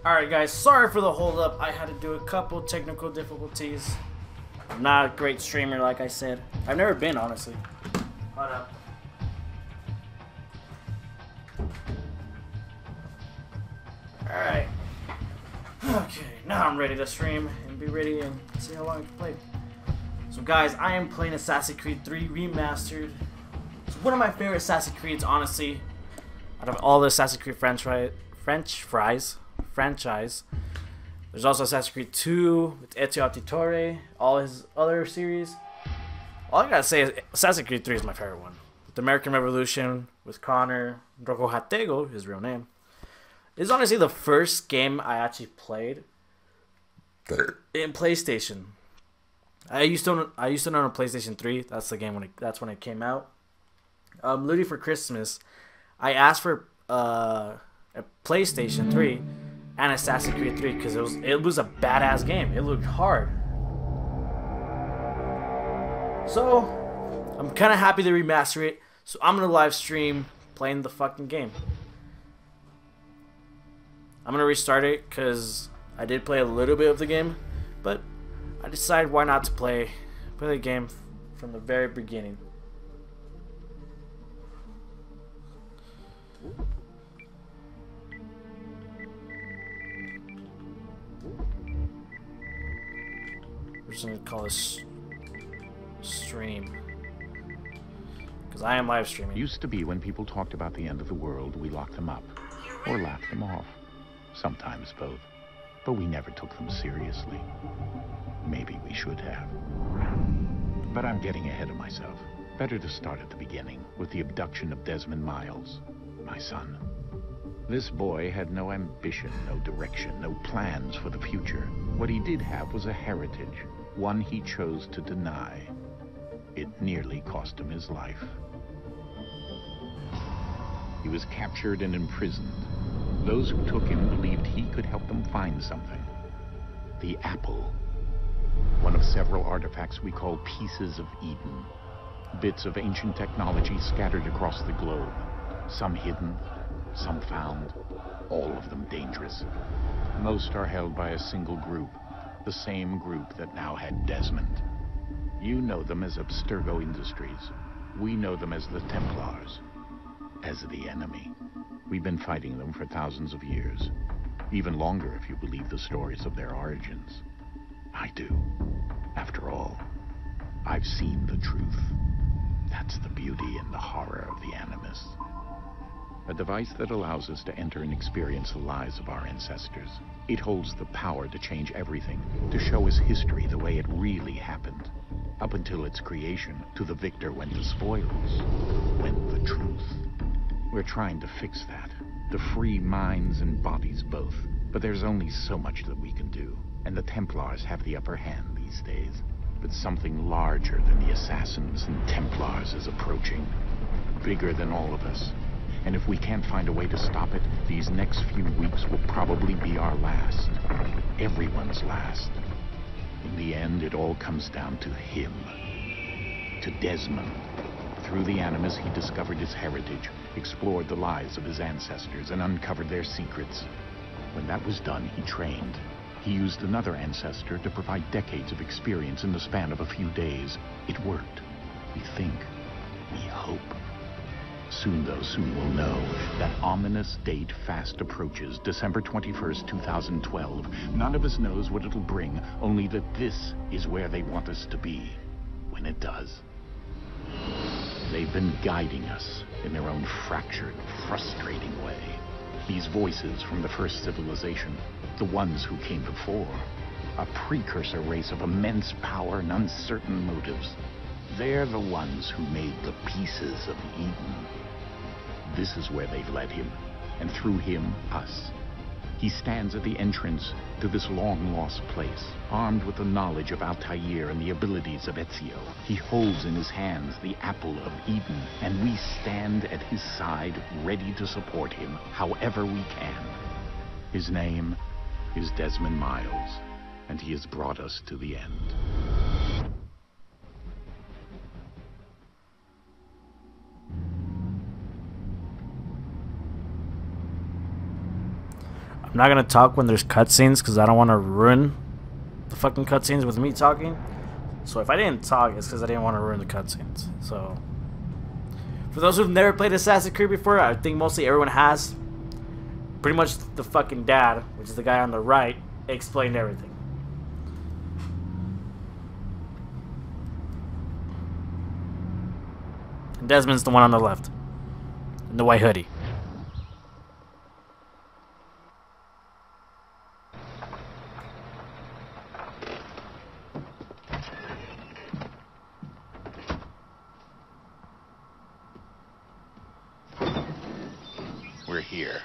Alright guys, sorry for the hold up. I had to do a couple technical difficulties. I'm not a great streamer like I said. I've never been, honestly. Hold up. Alright. Okay, now I'm ready to stream and be ready and see how long I can play. So guys, I am playing Assassin's Creed 3 Remastered. It's one of my favorite Assassin's Creeds, honestly. Out of all the Assassin's Creed franchise. There's also Assassin's Creed 2 with Ezio Auditore, all his other series. All I gotta say is Assassin's Creed 3 is my favorite one. With the American Revolution, with Connor, Rojo Hatego, his real name. It's honestly the first game I actually played in PlayStation. I used to own a PlayStation 3. That's the game that's when it came out. Literally for Christmas, I asked for a PlayStation 3 and Assassin's Creed 3 because it was a badass game. It looked hard. So I'm kind of happy to remaster it. So I'm gonna live stream playing the fucking game. I'm gonna restart it because I did play a little bit of the game, but I decided why not to play the game from the very beginning. We're just gonna call this stream because I am live streaming. Used to be when people talked about the end of the world, we locked them up or laughed them off. Sometimes both, but we never took them seriously. Maybe we should have. But I'm getting ahead of myself. Better to start at the beginning with the abduction of Desmond Miles, my son. This boy had no ambition, no direction, no plans for the future. What he did have was a heritage, one he chose to deny. It nearly cost him his life. He was captured and imprisoned. Those who took him believed he could help them find something. The apple. One of several artifacts we call pieces of Eden. Bits of ancient technology scattered across the globe. Some hidden, some found, all of them dangerous. Most are held by a single group, the same group that now had Desmond. You know them as Abstergo Industries. We know them as the Templars, as the enemy. We've been fighting them for thousands of years, even longer if you believe the stories of their origins. I do. After all, I've seen the truth. That's the beauty and the horror of the Animus. A device that allows us to enter and experience the lives of our ancestors. It holds the power to change everything, to show us history the way it really happened. Up until its creation, to the victor went the spoils, went the truth. We're trying to fix that, to free minds and bodies both. But there's only so much that we can do, and the Templars have the upper hand these days. But something larger than the Assassins and Templars is approaching, bigger than all of us. And if we can't find a way to stop it, these next few weeks will probably be our last. Everyone's last. In the end, it all comes down to him. To Desmond. Through the Animus, he discovered his heritage, explored the lives of his ancestors, and uncovered their secrets. When that was done, he trained. He used another ancestor to provide decades of experience in the span of a few days. It worked. We think. We hope. Soon, though, soon we'll know. That ominous date fast approaches, December 21st, 2012. None of us knows what it'll bring, only that this is where they want us to be when it does. They've been guiding us in their own fractured, frustrating way. These voices from the first civilization, the ones who came before, a precursor race of immense power and uncertain motives. They're the ones who made the pieces of Eden. This is where they've led him, and through him, us. He stands at the entrance to this long-lost place, armed with the knowledge of Altair and the abilities of Ezio. He holds in his hands the Apple of Eden, and we stand at his side, ready to support him however we can. His name is Desmond Miles, and he has brought us to the end. I'm not gonna talk when there's cutscenes because I don't want to ruin the fucking cutscenes with me talking. So if I didn't talk, it's because I didn't want to ruin the cutscenes. So for those who've never played Assassin's Creed before, I think mostly everyone has. Pretty much the fucking dad, which is the guy on the right, explained everything. And Desmond's the one on the left, in the white hoodie. We're here.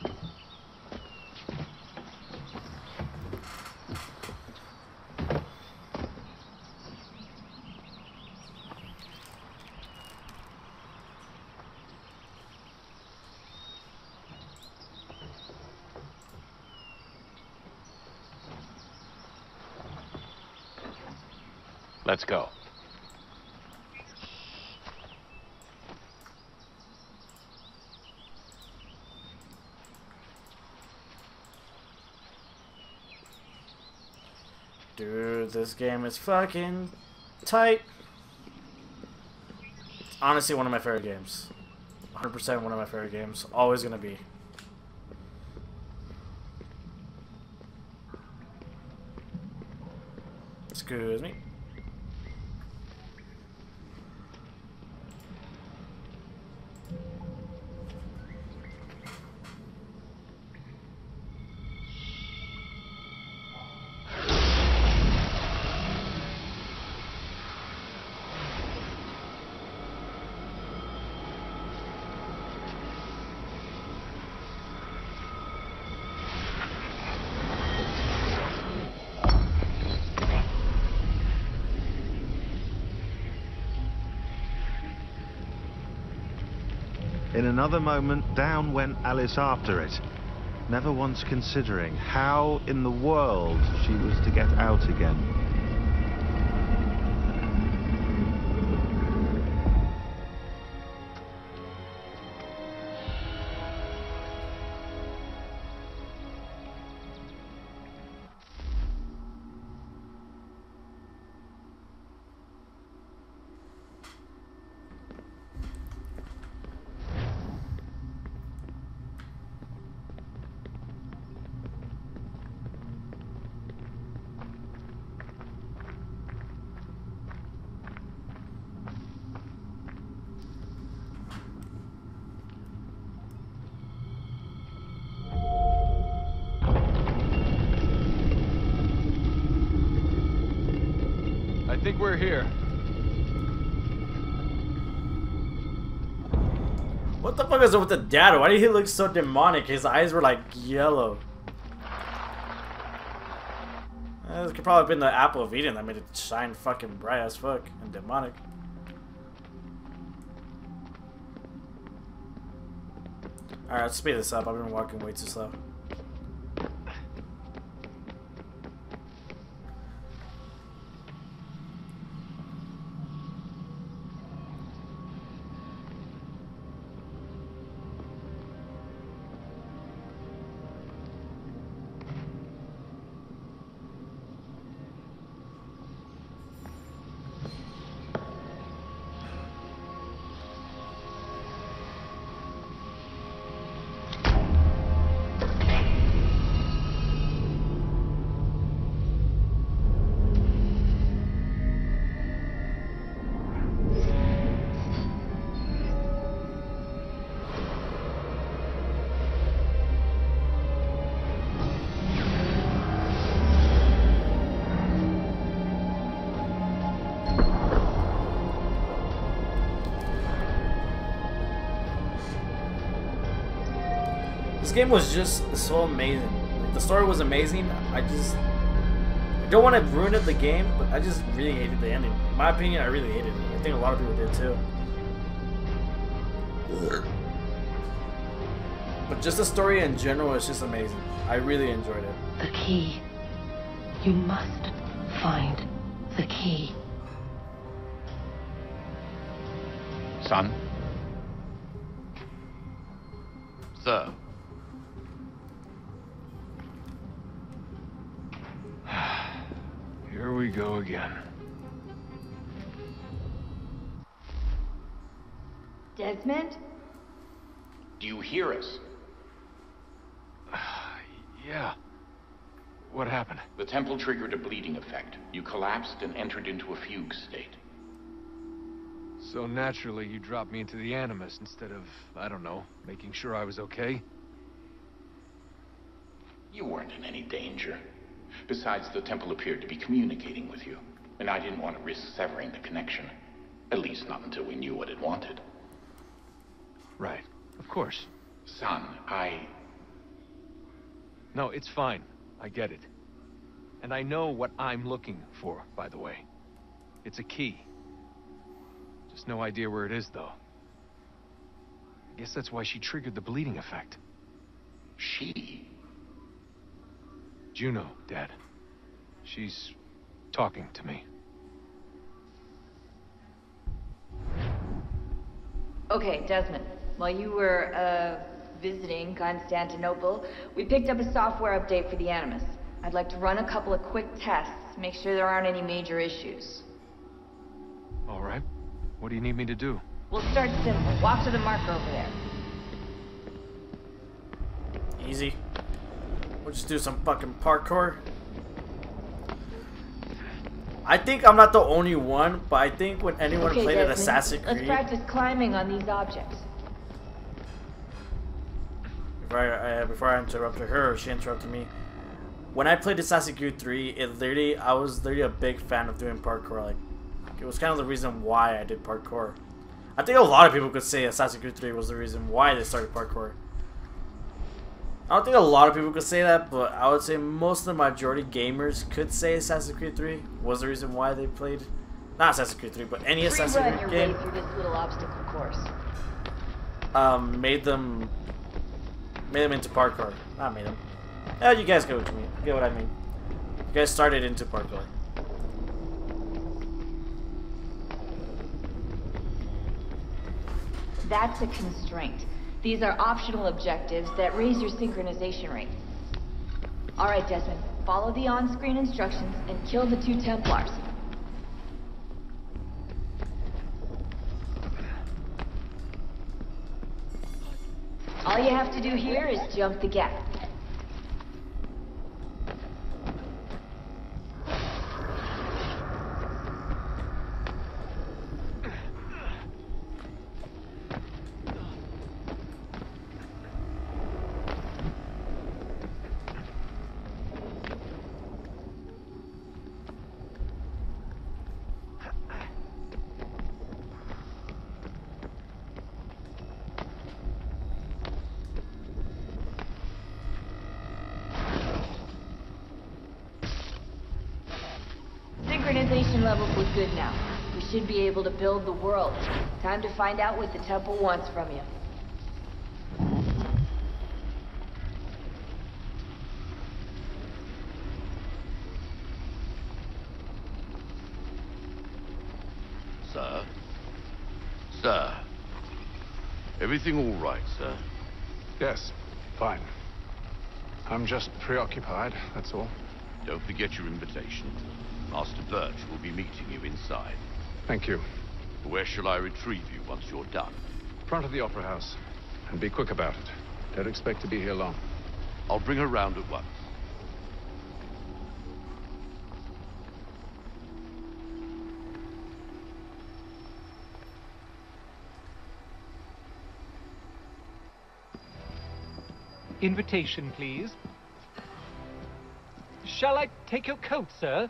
Let's go. Dude, this game is fucking tight. It's honestly one of my favorite games. 100% one of my favorite games. Always gonna be. Excuse me. In another moment, down went Alice after it, never once considering how in the world she was to get out again. I think we're here. What the fuck is up with the dad? Why did he look so demonic? His eyes were like yellow. This could probably have been the apple of Eden that made it shine fucking bright as fuck and demonic. Alright, let's speed this up. I've been walking way too slow. This game was just so amazing. Like, the story was amazing. I don't want to ruin it, the game, but I just really hated the ending. In my opinion, I really hated it. I think a lot of people did too. But just the story in general is just amazing. I really enjoyed it. The key. You must find the key. Son? Sir? Here we go again. Desmond? Do you hear us? Yeah. What happened? The temple triggered a bleeding effect. You collapsed and entered into a fugue state. So naturally, you dropped me into the Animus instead of, I don't know, making sure I was okay? You weren't in any danger. Besides, the temple appeared to be communicating with you, and I didn't want to risk severing the connection. At least not until we knew what it wanted. Right. Of course. Son, No, it's fine. I get it. And I know what I'm looking for, by the way. It's a key. Just no idea where it is, though. I guess that's why she triggered the bleeding effect. She? Juno, Dad. She's talking to me. Okay, Desmond. While you were, visiting Constantinople, we picked up a software update for the Animus. I'd like to run a couple of quick tests, make sure there aren't any major issues. All right. What do you need me to do? We'll start simple. Walk to the marker over there. Easy. We'll just do some fucking parkour. I think I'm not the only one, but I think when anyone Okay, played an Desmond, Assassin's let's Creed, practice climbing on these objects. before I interrupted her, or she interrupted me. When I played Assassin's Creed 3, I was literally a big fan of doing parkour. Like, it was kind of the reason why I did parkour. I think a lot of people could say Assassin's Creed 3 was the reason why they started parkour. I don't think a lot of people could say that, but I would say most of the majority gamers could say Assassin's Creed 3 was the reason why they played, not Assassin's Creed 3, but any Assassin's Run Creed your game. way through this little obstacle course. Made them into parkour. Not made them. Yeah, you guys get what you mean. You get what I mean. You guys started into parkour. That's a constraint. These are optional objectives that raise your synchronization rate. Alright, Desmond. Follow the on-screen instructions and kill the 2 Templars. All you have to do here is jump the gap. Synchronization levels look good now. We should be able to build the world. Time to find out what the temple wants from you. Sir? Sir? Everything all right, sir? Yes, fine. I'm just preoccupied, that's all. Don't forget your invitation. Master Birch will be meeting you inside. Thank you. Where shall I retrieve you once you're done? Front of the Opera House. And be quick about it. Don't expect to be here long. I'll bring her round at once. Invitation, please. Shall I take your coat, sir?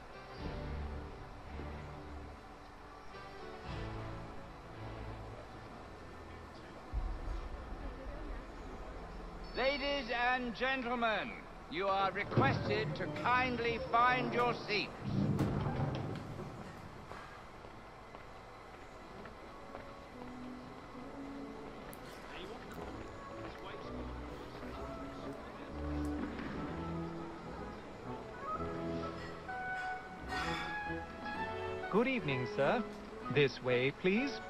Ladies and gentlemen, You are requested to kindly find your seats. Good evening, sir. This way, please.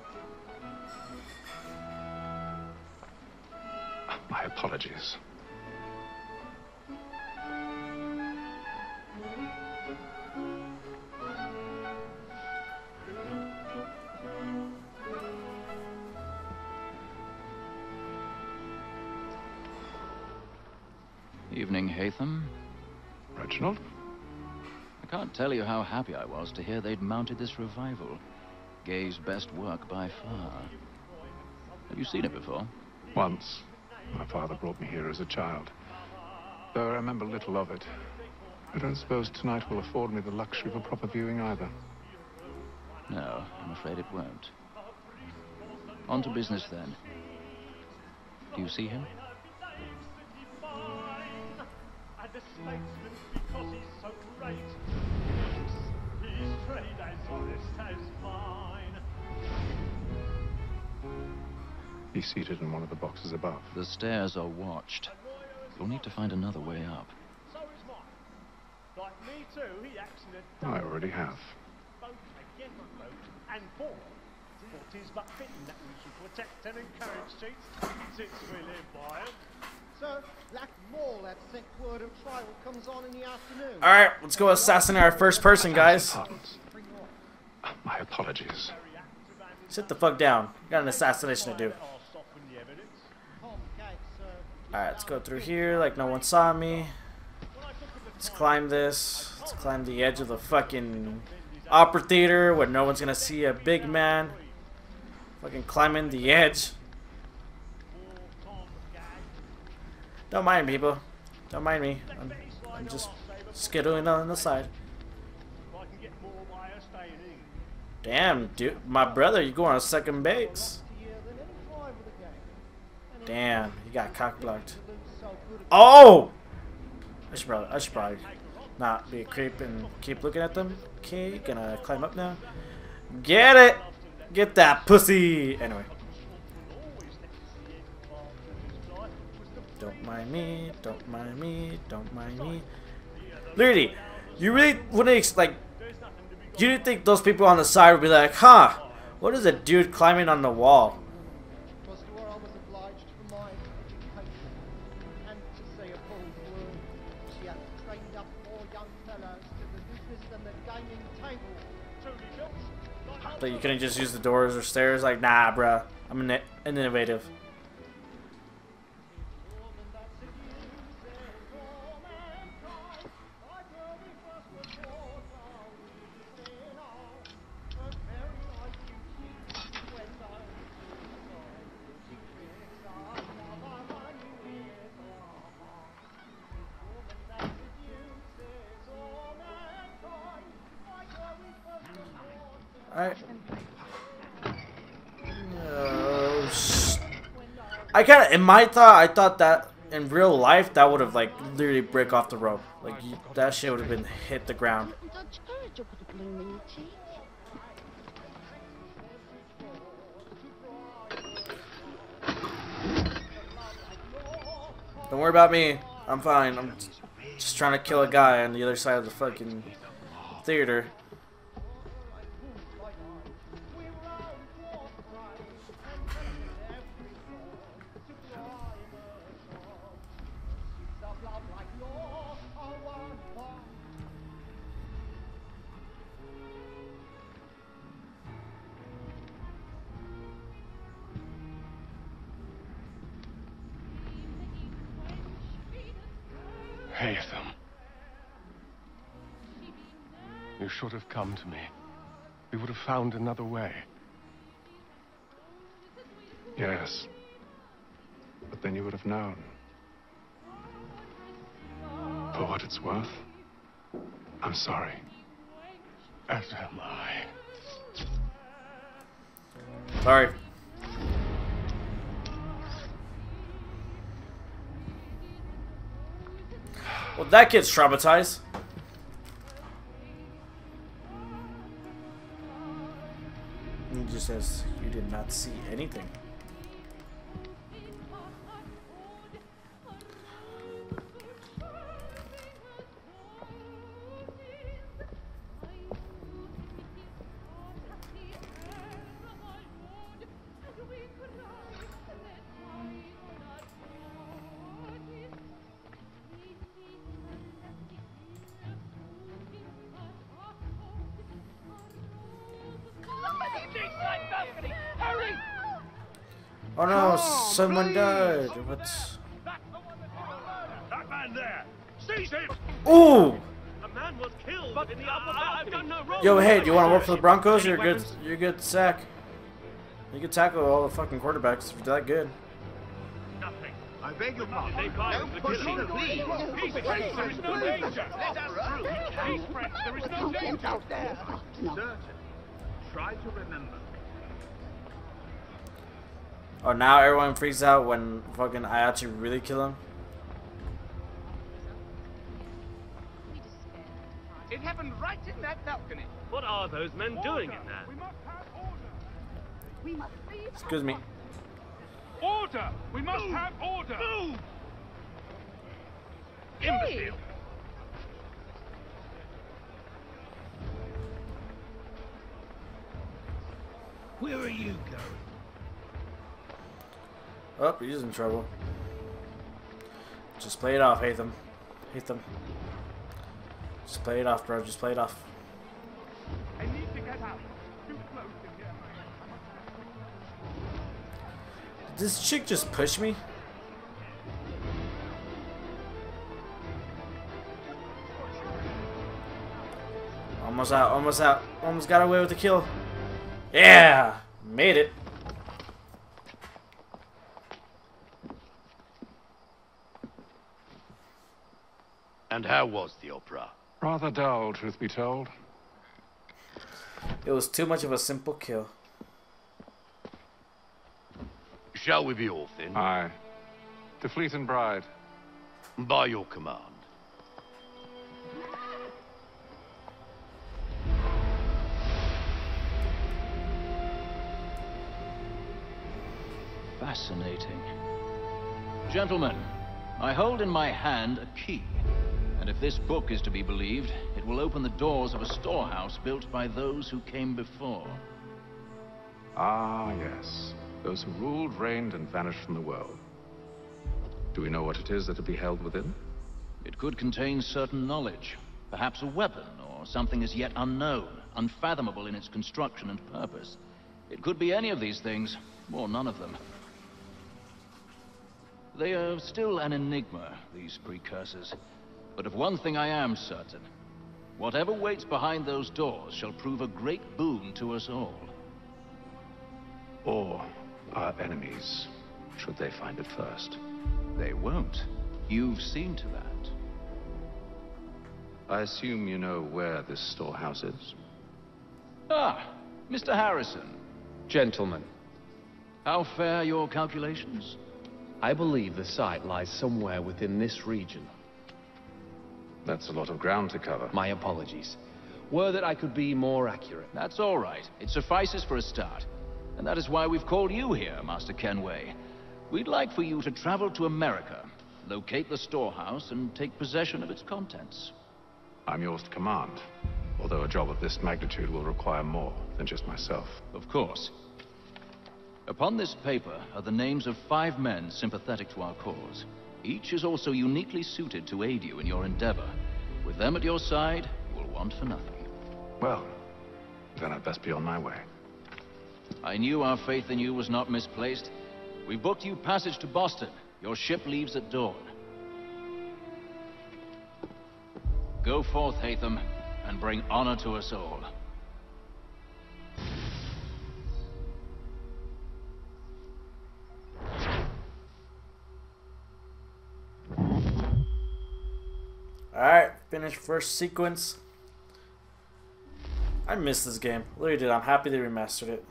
My apologies. Evening, Hatham. Reginald? I can't tell you how happy I was to hear they'd mounted this revival. Gay's best work by far. Have you seen it before? Once. My father brought me here as a child. Though I remember little of it. I don't suppose tonight will afford me the luxury of a proper viewing either. No, I'm afraid it won't. On to business, then. Do you see him? The statesman because he's so great. His trade as honest as mine. He's seated in one of the boxes above. The stairs are watched. You'll need to find another way up. So is mine. Like me too, he acts in a I already have. boat again boat and for. For 'tis but fitting that we should protect and encourage cheats, since we live by 'em. Sir, lack more that sick word of trial comes on in the afternoon. Alright, let's go assassinate our first person, guys. My apologies. Sit the fuck down. Got an assassination to do. Alright, let's go through here like no one saw me. Let's climb this. Let's climb the edge of the fucking opera theater where no one's gonna see a big man. Fucking climbing the edge. Don't mind me, people. Don't mind me. I'm just skittling on the side. Damn, dude. My brother, you going on second base. Damn, he got cock blocked. Oh! I should probably not be a creep and keep looking at them. Okay, gonna climb up now. Get it! Get that pussy! Anyway. Don't mind me, don't mind me, don't mind me. Literally, you really wouldn't like. You didn't think those people on the side would be like, huh? What is a dude climbing on the wall? But you couldn't just use the doors or stairs? Like, nah, bruh. I'm an innovative. Alright. I kind of, I thought that in real life that would have like literally break off the rope. Like that shit would have been hit the ground. Don't worry about me. I'm fine. I'm just trying to kill a guy on the other side of the fucking theater. Hatham. You should have come to me. We would have found another way. Yes. But then you would have known. For what it's worth, I'm sorry. As am I. Sorry. Well, that kid's traumatized. He just says, you did not see anything. Oh no, someone died. What's... That man there! Seize him! Ooh! A man was killed in the upper balcony. I've done no wrong. Yo, hey, do you want to work for the Broncos? You're good. You're good sack. You can tackle all the fucking quarterbacks if you're that good. Nothing. I beg your pardon. They fired the killing. Please. Peace, friends. There is no danger. Let us through. Peace, friends. There is no danger. Certain. Try to remember. Oh, now everyone freaks out when fucking I actually really kill him. It happened right in that balcony. What are those men doing in there? We must leave. Excuse me. Order! We must have order! Move! Imbecile! Where are you going? Oh, he's in trouble. Just play it off, Hatham. Hatham. Just play it off, bro. Just play it off. I need to get out. Too close in here. Did this chick just push me? Almost out, almost out. Almost got away with the kill. Yeah! Made it. And how was the opera? Rather dull, truth be told. It was too much of a simple kill. Shall we be off then? Aye. To Fleet and Bride. By your command. Fascinating. Gentlemen, I hold in my hand a key. And if this book is to be believed, it will open the doors of a storehouse built by those who came before. Ah, yes. Those who ruled, reigned, and vanished from the world. Do we know what it is that will be held within? It could contain certain knowledge. Perhaps a weapon, or something as yet unknown, unfathomable in its construction and purpose. It could be any of these things, or none of them. They are still an enigma, these precursors. But of one thing I am certain. Whatever waits behind those doors shall prove a great boon to us all. Or our enemies, should they find it first. They won't. You've seen to that. I assume you know where this storehouse is? Ah, Mr. Harrison. Gentlemen, How fare your calculations? I believe the site lies somewhere within this region. That's a lot of ground to cover. My apologies. Were that I could be more accurate. That's all right. It suffices for a start. And that is why we've called you here, Master Kenway. We'd like for you to travel to America, locate the storehouse, and take possession of its contents. I'm yours to command, although a job of this magnitude will require more than just myself. Of course. Upon this paper are the names of 5 men sympathetic to our cause. Each is also uniquely suited to aid you in your endeavor. With them at your side, you will want for nothing. Well, then I'd best be on my way. I knew our faith in you was not misplaced. We booked you passage to Boston. Your ship leaves at dawn. Go forth, Hatham, and bring honor to us all. Alright, finished first sequence. I missed this game. Literally did. I'm happy they remastered it.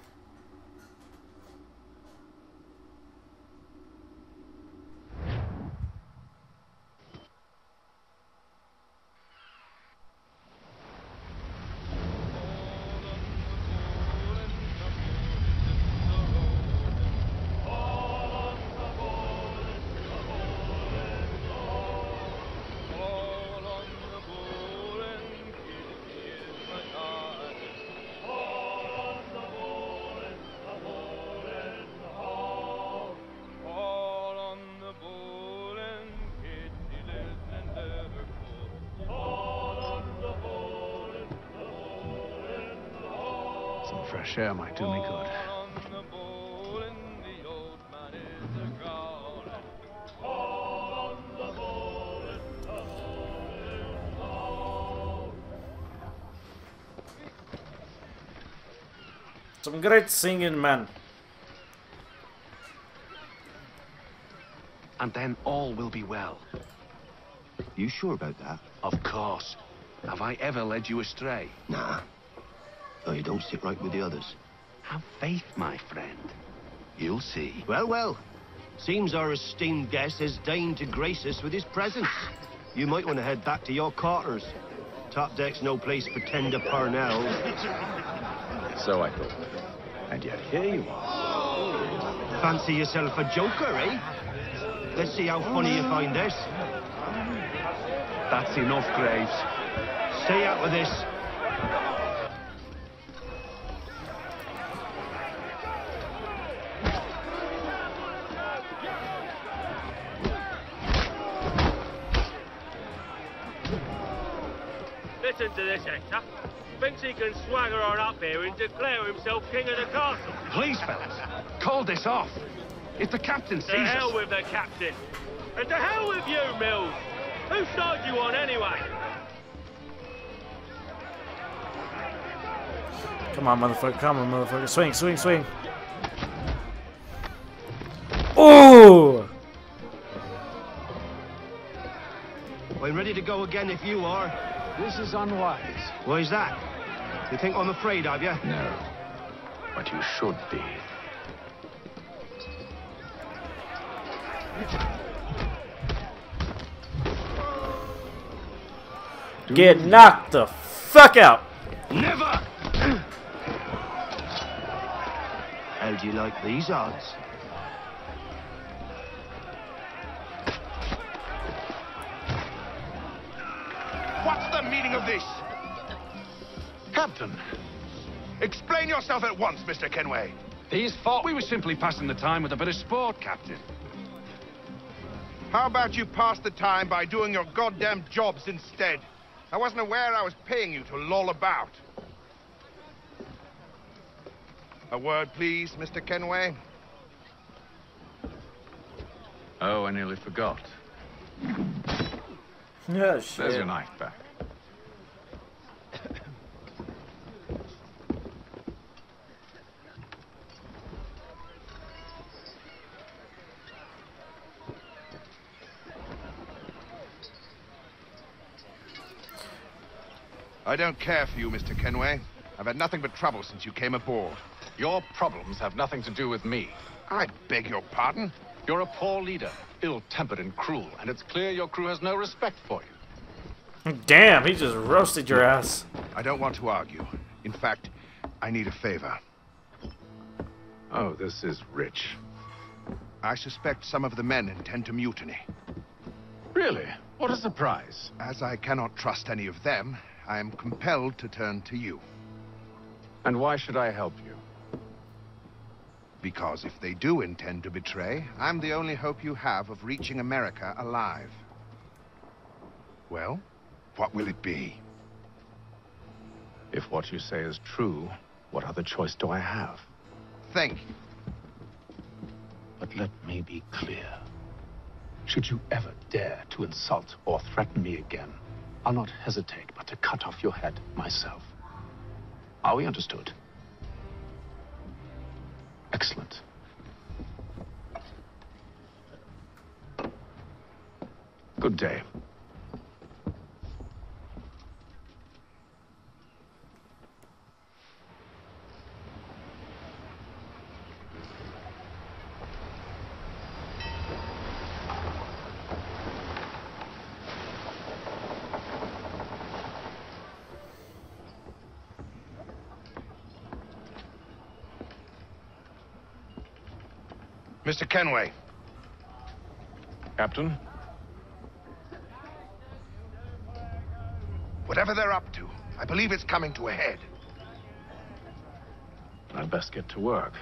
fresh air might do me good. Some great singing, man. And then all will be well. You sure about that? Of course. Have I ever led you astray? Nah. No, you don't sit right with the others. Have faith, my friend. You'll see. Well, well. Seems our esteemed guest has deigned to grace us with his presence. You might want to head back to your quarters. Top deck's no place for tender parnells. So I thought. And yet here you are. Fancy yourself a joker, eh? Let's see how funny you find this. That's enough, Graves. Stay out of this. Listen to this, Hector. Thinks he can swagger on up here and declare himself king of the castle. Please, fellas, call this off. If the captain sees us... To hell with the captain. And to hell with you, Mills. Whose side you on, anyway? Come on, motherfucker. Come on, motherfucker. Swing, swing, swing. Oh! I'm ready to go again if you are. This is unwise. Why is that? You think I'm afraid of you? No. But you should be. Get knocked the fuck out. Never! How do you like these odds? What's the meaning of this? Captain, Explain yourself at once, Mr. Kenway. these thought we were simply passing the time with a bit of sport, Captain. How about you pass the time by doing your goddamn jobs instead? I wasn't aware I was paying you to loll about. A word, please, Mr. Kenway. Oh, I nearly forgot. Yeah, shit. There's your knife back. I don't care for you, Mr. Kenway. I've had nothing but trouble since you came aboard. Your problems have nothing to do with me. I beg your pardon? You're a poor leader, ill-tempered and cruel, and it's clear your crew has no respect for you. Damn, he just roasted your ass. I don't want to argue. In fact, I need a favor. Oh, this is rich. I suspect some of the men intend to mutiny. Really? What a surprise. As I cannot trust any of them, I am compelled to turn to you. And why should I help you? Because if they do intend to betray, I'm the only hope you have of reaching America alive. Well, what will it be? If what you say is true, what other choice do I have? Think. But let me be clear. Should you ever dare to insult or threaten me again, I'll not hesitate but to cut off your head myself. Are we understood? Excellent. Good day. Mr. Kenway. Captain? Whatever they're up to, I believe it's coming to a head. I'd best get to work.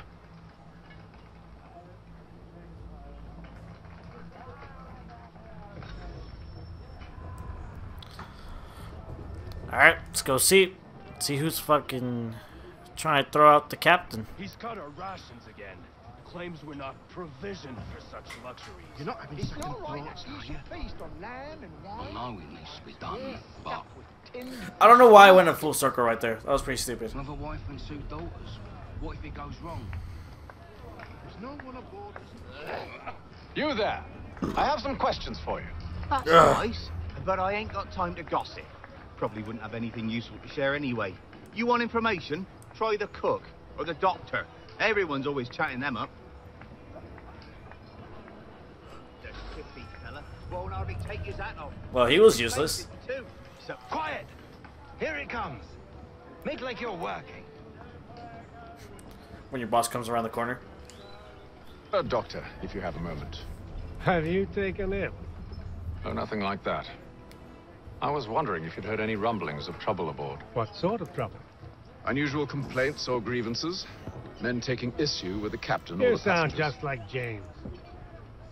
Alright, let's go see who's fucking Trying to throw out the captain. He's cut our rations again. Claims we're not provisioned for such luxuries. You're not having It's second not right thoughts, that are you you? should feast on lamb and wine. I know it needs to be done, but I don't know why I went in full circle right there. That was pretty stupid. with a wife and 2 daughters, what if it goes wrong? There's no one aboard. You there. I have some questions for you. That's nice, but I ain't got time to gossip. Probably wouldn't have anything useful to share anyway. You want information? Try the cook or the doctor. Everyone's always chatting them up. The shifty fella won't hardly take his hat off. Well, he was useless. So Quiet! Here it comes. Make like you're working. When your boss comes around the corner. Doctor, if you have a moment. Have you taken ill? Oh, nothing like that. I was wondering if you'd heard any rumblings of trouble aboard. What sort of trouble? Unusual complaints or grievances? Men taking issue with the captain or You the sound passengers? just like James.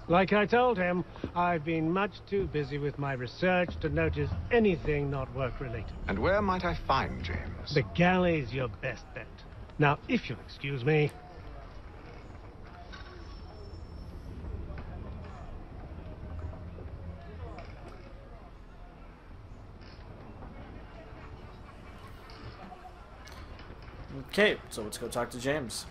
Like I told him, I've been much too busy with my research to notice anything not work-related. And where might I find James? The galley's your best bet. Now, if you'll excuse me... Okay, so let's go talk to James.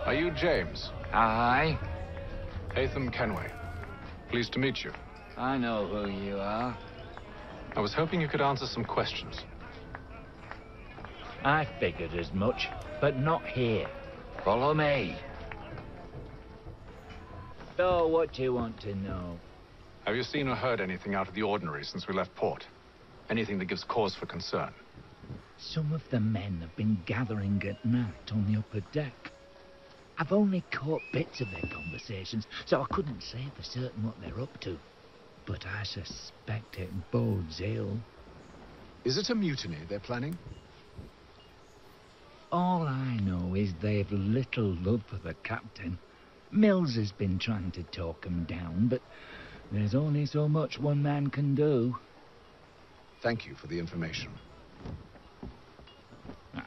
Are you James? Aye. Hatham Kenway. Pleased to meet you. I know who you are. I was hoping you could answer some questions. I figured as much, but not here. Follow me. So, what do you want to know? Have you seen or heard anything out of the ordinary since we left port? Anything that gives cause for concern? Some of the men have been gathering at night on the upper deck. I've only caught bits of their conversations, so I couldn't say for certain what they're up to. But I suspect it bodes ill. Is it a mutiny they're planning? All I know is they've little love for the captain. Mills has been trying to talk 'em down, but there's only so much one man can do. Thank you for the information.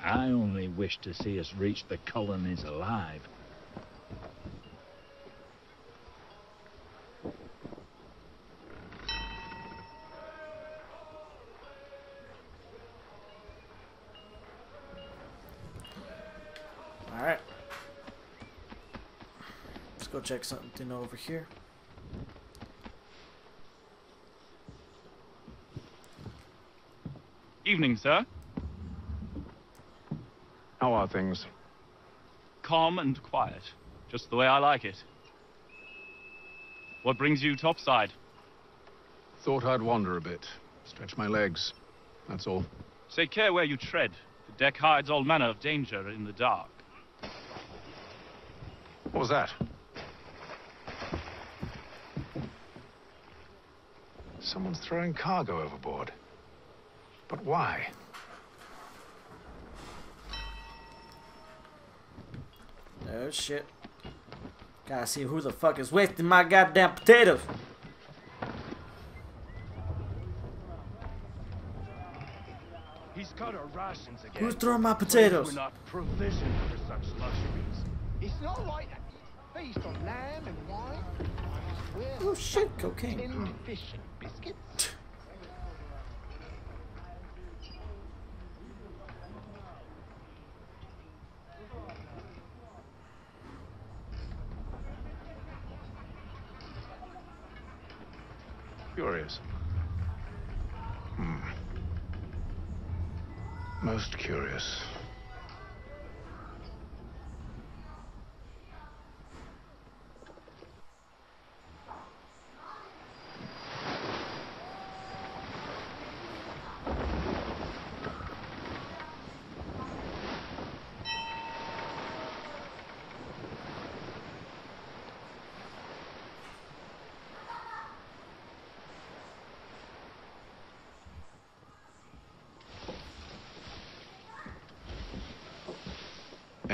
I only wish to see us reach the colonies alive. Alright. Let's go check something over here. Evening, sir. How are things? Calm and quiet. Just the way I like it. What brings you topside? Thought I'd wander a bit. Stretch my legs. That's all. Take care where you tread. The deck hides all manner of danger in the dark. What was that? Someone's throwing cargo overboard. But why? Oh shit. Gotta see who the fuck is wasting my goddamn potatoes. He's cut our rations again. Who's throwing my Claims potatoes? We're not provisioned for such luxuries. It's not right that you feast on lamb and wine. I swear. Oh shit, cocaine. Tinned fish and biscuits. Curious. Most curious.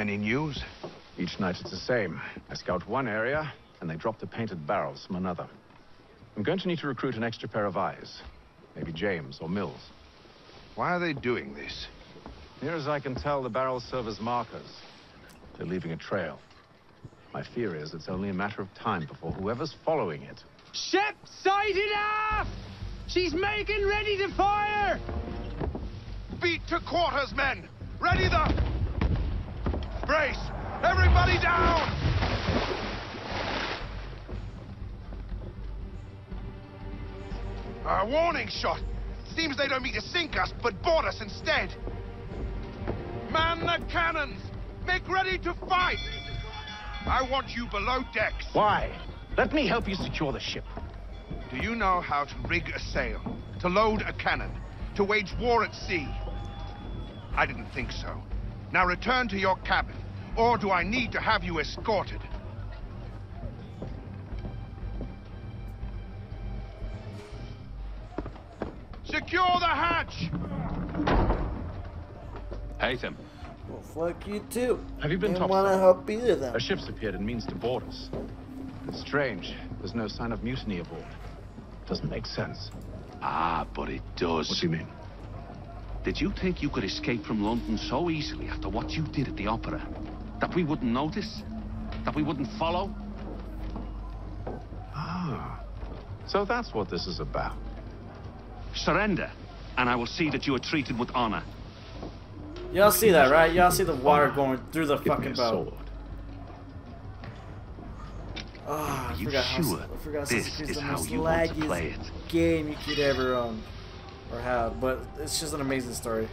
Any news? Each night it's the same. I scout one area, and they drop the painted barrels from another. I'm going to need to recruit an extra pair of eyes. Maybe James or Mills. Why are they doing this? Near as I can tell, the barrels serve as markers. They're leaving a trail. My fear is it's only a matter of time before whoever's following it... Ship sighted aft! She's making ready to fire! Beat to quarters, men! Ready the... Brace! Everybody down! A warning shot! Seems they don't mean to sink us, but board us instead! Man the cannons! Make ready to fight! I want you below decks. Why? Let me help you secure the ship. Do you know how to rig a sail? To load a cannon? To wage war at sea? I didn't think so. Now return to your cabin. Or do I need to have you escorted? Secure the hatch! Haytham. Well, fuck you too. Have you been Didn't topside? want to help either of them. A ship's appeared and means to board us. It's strange. There's no sign of mutiny aboard. Doesn't make sense. Ah, but it does. What do you mean? Did you think you could escape from London so easily after what you did at the opera? That we wouldn't notice? That we wouldn't follow? Ah. So that's what this is about. Surrender, and I will see that you are treated with honor. Y'all see that, right? Y'all see the water going through the fucking boat. Oh, I forgot This Assassin's is the how most you want to play laggiest it. game you could ever own or have, but it's just an amazing story.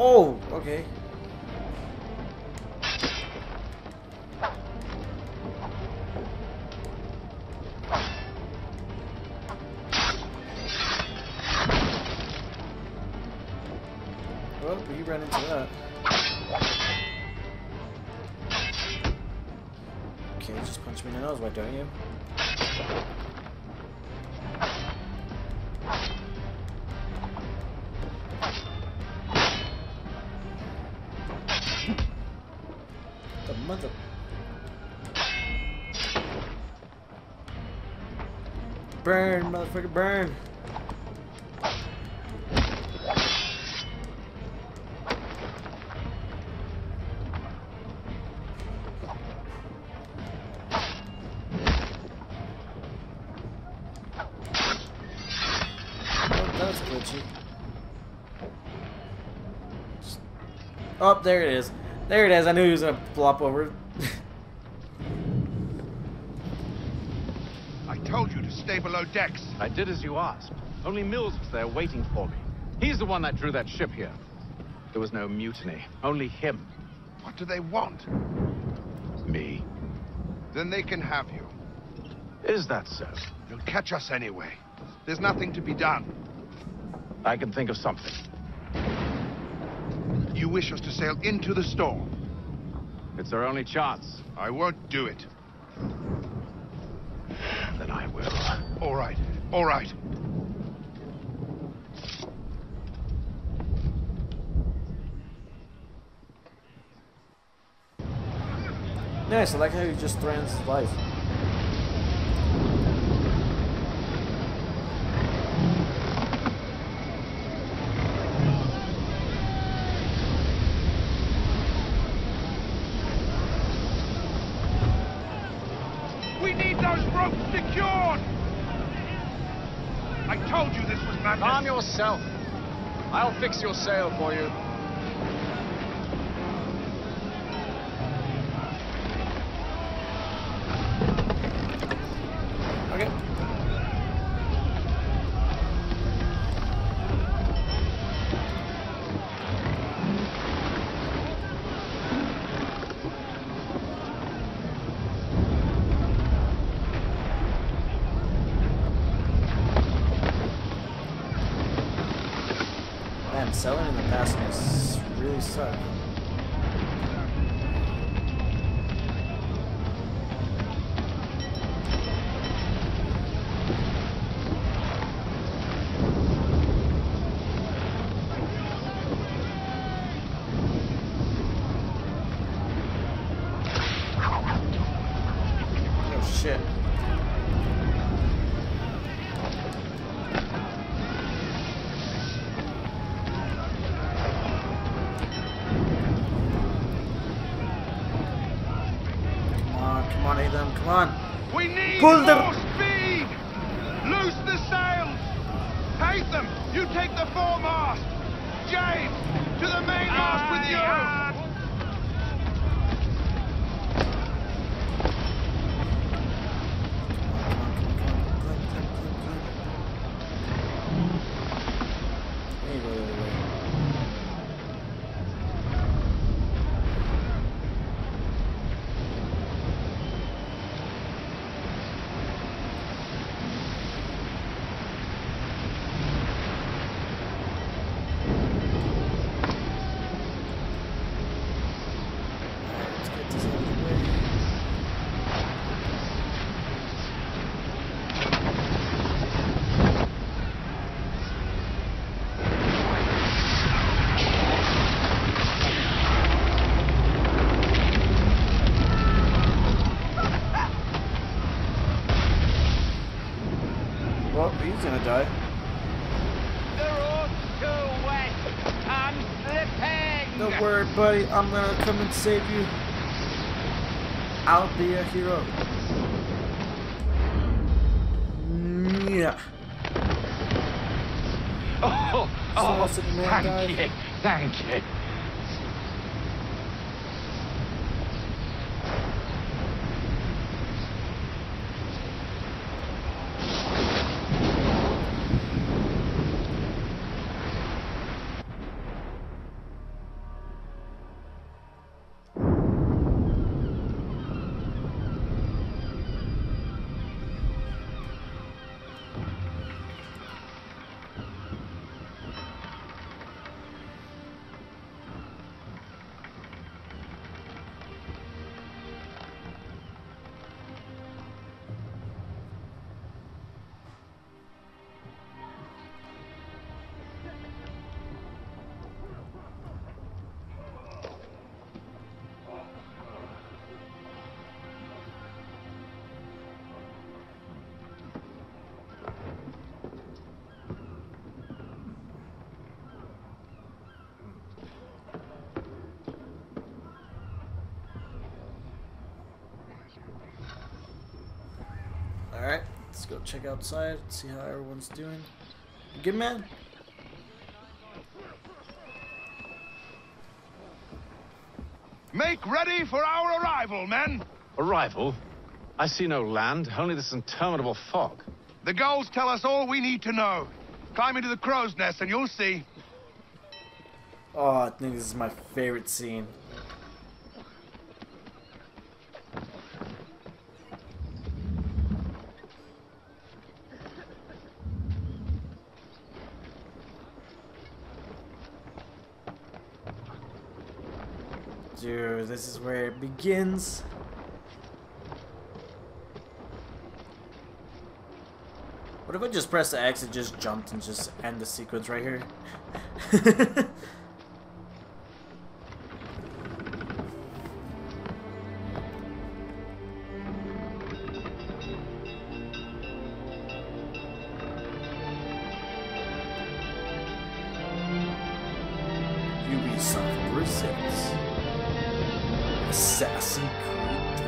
Oh, okay. Well, we ran into that. Okay, just punch me in the nose, why don't you? The mother. Burn, motherfucker, burn. Oh, that's glitchy. Oh, there it is. There it is. I knew he was gonna flop over. I told you to stay below decks. I did as you asked. Only Mills was there waiting for me. He's the one that drew that ship here. There was no mutiny. Only him. What do they want? Me. Then they can have you. Is that so? They'll catch us anyway. There's nothing to be done. I can think of something. You wish us to sail into the storm? It's our only chance. I won't do it. Then I will. All right. All right. Nice, I like how he just threatens his life. We need those ropes secured! I told you this was madness. Calm yourself. I'll fix your sail for you. Okay. man, selling in the past has really sucked. Oh shit. Come on, Adam, come on. We need Pull them. more speed! Loose the sails! Haytham, you take the foremast! James, to the mainmast with you! Well, he's gonna die. The road's too wet. I'm slipping. Don't worry, buddy. I'm gonna come and save you. I'll be a hero. Yeah. Thank you. Alright, let's go check outside, see how everyone's doing. You good, man? Make ready for our arrival, men! Arrival? I see no land, only this interminable fog. The gulls tell us all we need to know. Climb into the crow's nest and you'll see. Oh, I think this is my favorite scene. Dude, this is where it begins. What if I just pressed the X and just jumped and just end the sequence right here? Ubisoft presents Assassin Creed 3.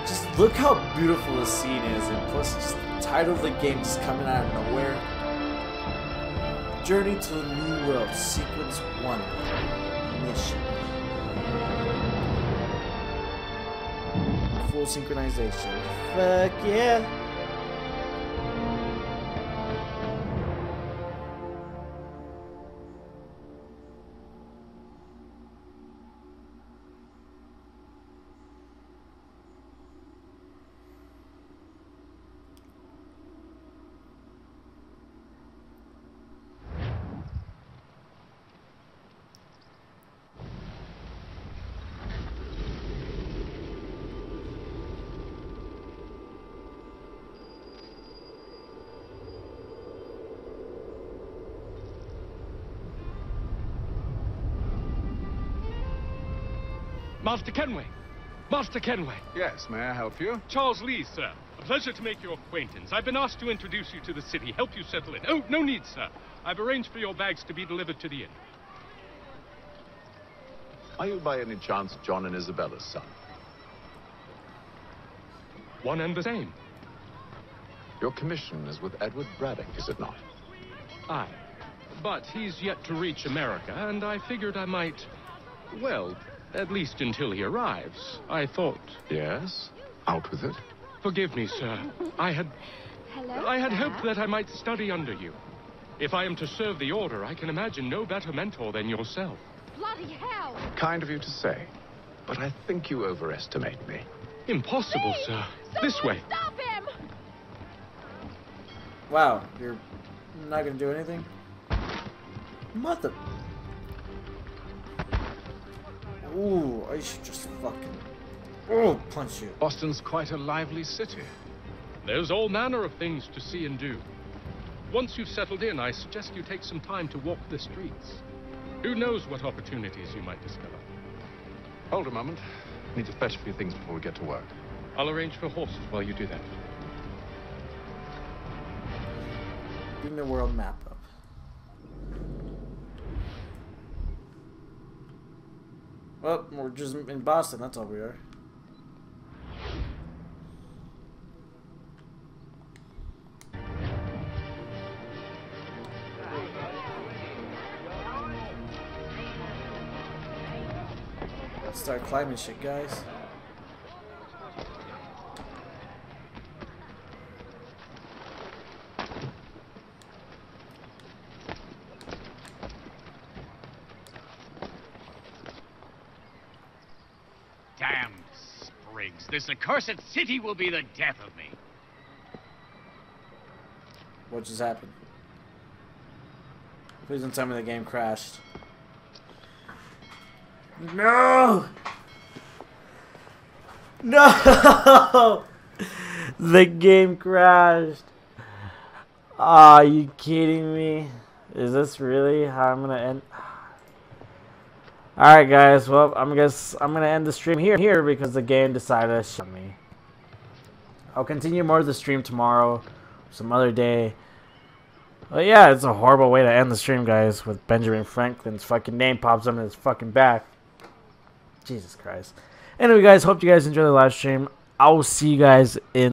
Just look how beautiful the scene is, and plus just the title of the game just coming out of nowhere. Journey to the New World, Sequence 1. Mission. Full synchronization. Fuck yeah! Master Kenway! Master Kenway! Yes, may I help you? Charles Lee, sir. A pleasure to make your acquaintance. I've been asked to introduce you to the city, help you settle in. Oh, no need, sir. I've arranged for your bags to be delivered to the inn. Are you by any chance John and Isabella's son? One and the same. Your commission is with Edward Braddock, is it not? Aye. But he's yet to reach America, and I figured I might... Well, at least until he arrives. I thought... Yes? Out with it. Forgive me, sir. I had hoped that I might study under you. If I am to serve the Order, I can imagine no better mentor than yourself. Bloody hell! Kind of you to say, but I think you overestimate me. Impossible, sir. This way. Stop him! Wow, you're not gonna do anything? Mother... Ooh, I should just fucking... Oh, punch you. Boston's quite a lively city. There's all manner of things to see and do. Once you've settled in, I suggest you take some time to walk the streets. Who knows what opportunities you might discover. Hold a moment. Need to fetch a few things before we get to work. I'll arrange for horses while you do that. Bring the world map up. Well, we're just in Boston, that's all we are. Let's start climbing shit, guys. Damn sprigs. This accursed city will be the death of me. What just happened? Please don't tell me the game crashed. No! No! The game crashed. Are you kidding me? Is this really how I'm gonna end? Alright guys, well I'm gonna end the stream here because the game decided to shut me. I'll continue more of the stream tomorrow, some other day. But yeah, it's a horrible way to end the stream, guys, with Benjamin Franklin's fucking name pops up in his fucking back. Jesus Christ. Anyway guys, hope you guys enjoy the live stream. I will see you guys in